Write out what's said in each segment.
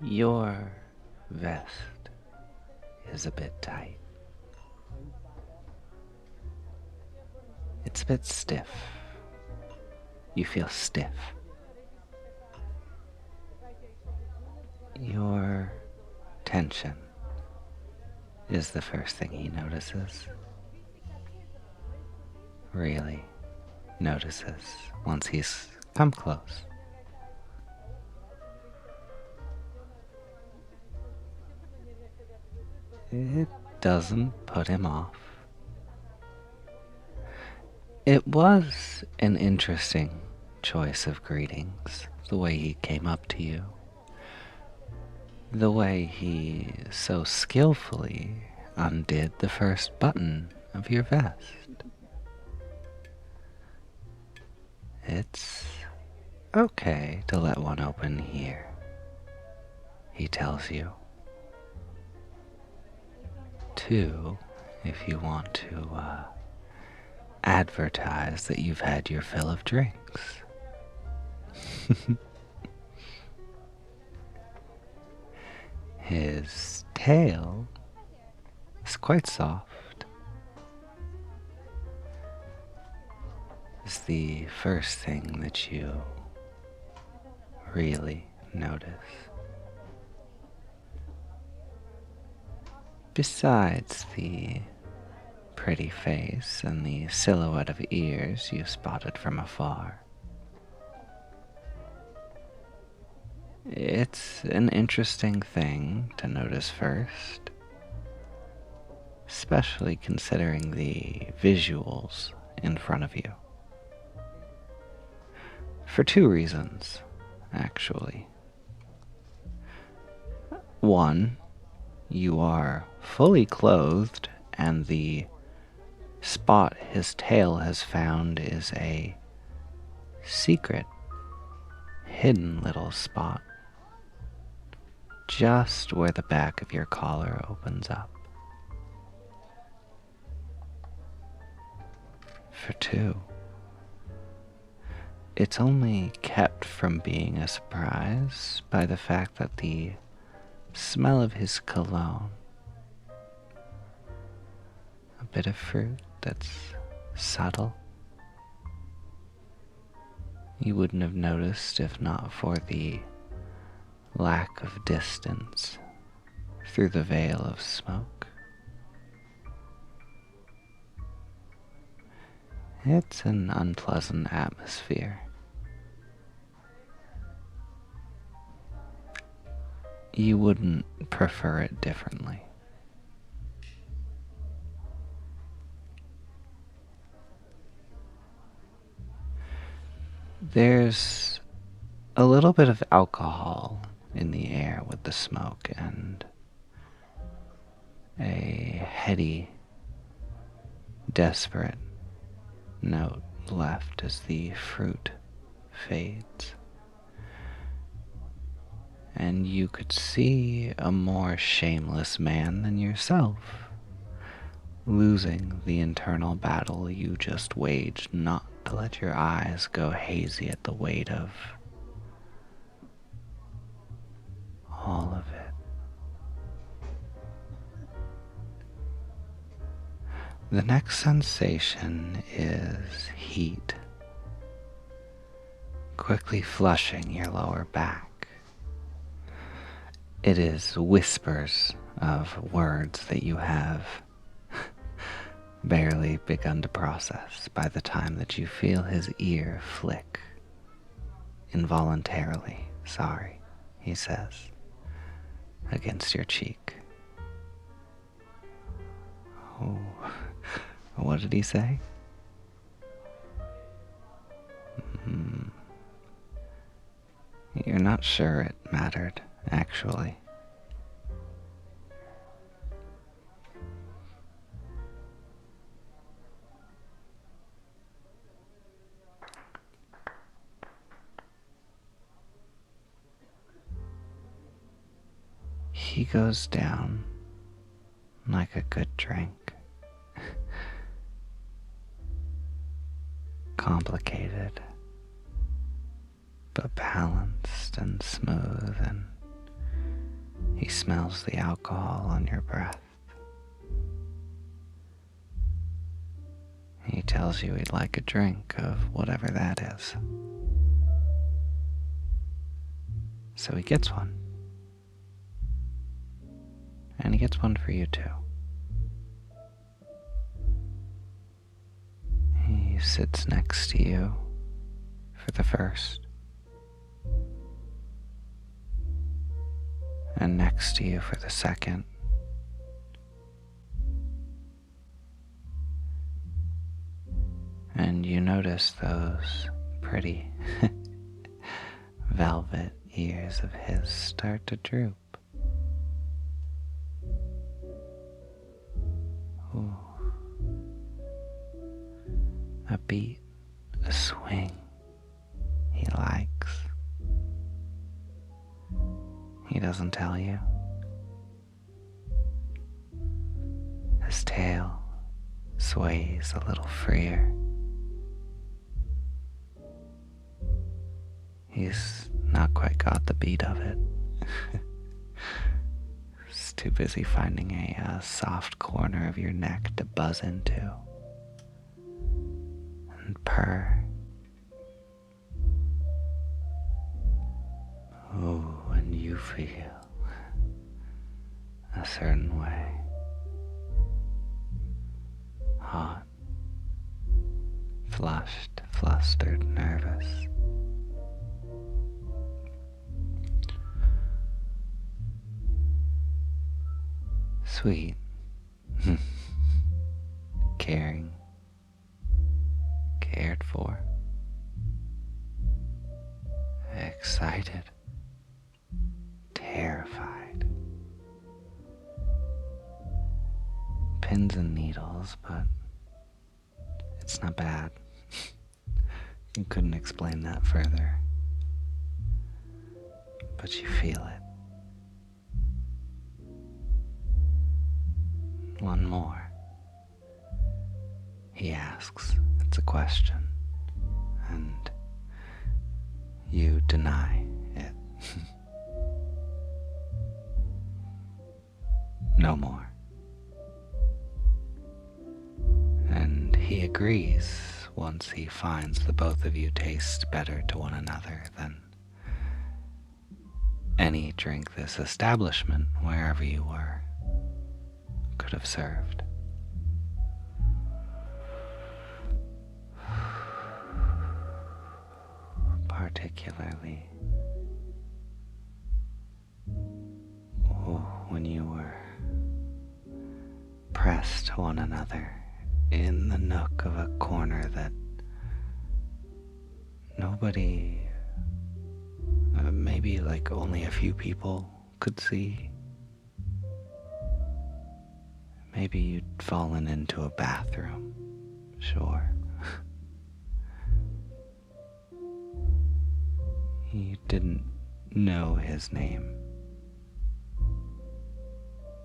Your vest is a bit tight. It's a bit stiff. You feel stiff. Your tension is the first thing he notices. Really notices once he's come close. It doesn't put him off. It was an interesting choice of greetings, the way he came up to you. The way he so skillfully undid the first button of your vest. It's okay to let one open here, he tells you. Two, if you want to advertise that you've had your fill of drinks. His tail is quite soft. It's the first thing that you really notice. Besides the pretty face and the silhouette of ears you spotted from afar, it's an interesting thing to notice first, especially considering the visuals in front of you. For two reasons, actually. One, you are fully clothed, and the spot his tail has found is a secret, hidden little spot just where the back of your collar opens up. For two, it's only kept from being a surprise by the fact that the smell of his cologne, a bit of fruit that's subtle, you wouldn't have noticed if not for the lack of distance through the veil of smoke. It's an unpleasant atmosphere. You wouldn't prefer it differently. There's a little bit of alcohol in the air with the smoke and a heady, desperate note left as the fruit fades. And you could see a more shameless man than yourself, losing the internal battle you just waged not to let your eyes go hazy at the weight of all of it. The next sensation is heat, quickly flushing your lower back. It is whispers of words that you have barely begun to process by the time that you feel his ear flick. Involuntarily, sorry, he says, against your cheek. Oh, what did he say? You're not sure it mattered, actually. He goes down like a good drink. Complicated, but balanced and smooth and He smells the alcohol on your breath. He tells you he'd like a drink of whatever that is. So he gets one. And he gets one for you too. He sits next to you for the first, and next to you for the second. And you notice those pretty velvet ears of his start to droop. Ooh. A beat, a swing he likes. He doesn't tell you. His tail sways a little freer. He's not quite got the beat of it. He's too busy finding a soft corner of your neck to buzz into and purr. Ooh, and you feel a certain way. Hot, flushed, flustered, nervous. Sweet, caring, cared for, excited, terrified. Pins and needles, but it's not bad. You couldn't explain that further, but you feel it. One more. He asks. It's a question. And you deny it. No more. And he agrees once he finds the both of you taste better to one another than any drink this establishment, wherever you were, could have served. Particularly when you were pressed to one another in the nook of a corner that nobody, maybe like only a few people could see. Maybe you'd fallen into a bathroom, sure. You didn't know his name,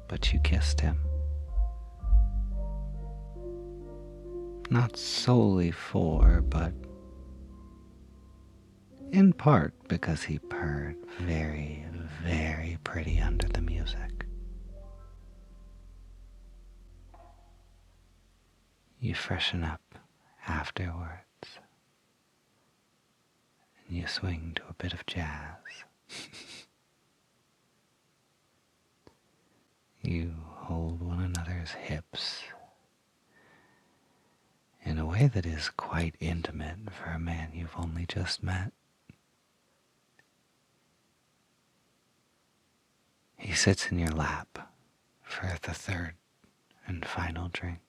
but you kissed him. Not solely for, but in part because he purred very, very pretty under the music. You freshen up afterwards, and you swing to a bit of jazz. You hold one another's hips in a way that is quite intimate for a man you've only just met. He sits in your lap for the third and final drink.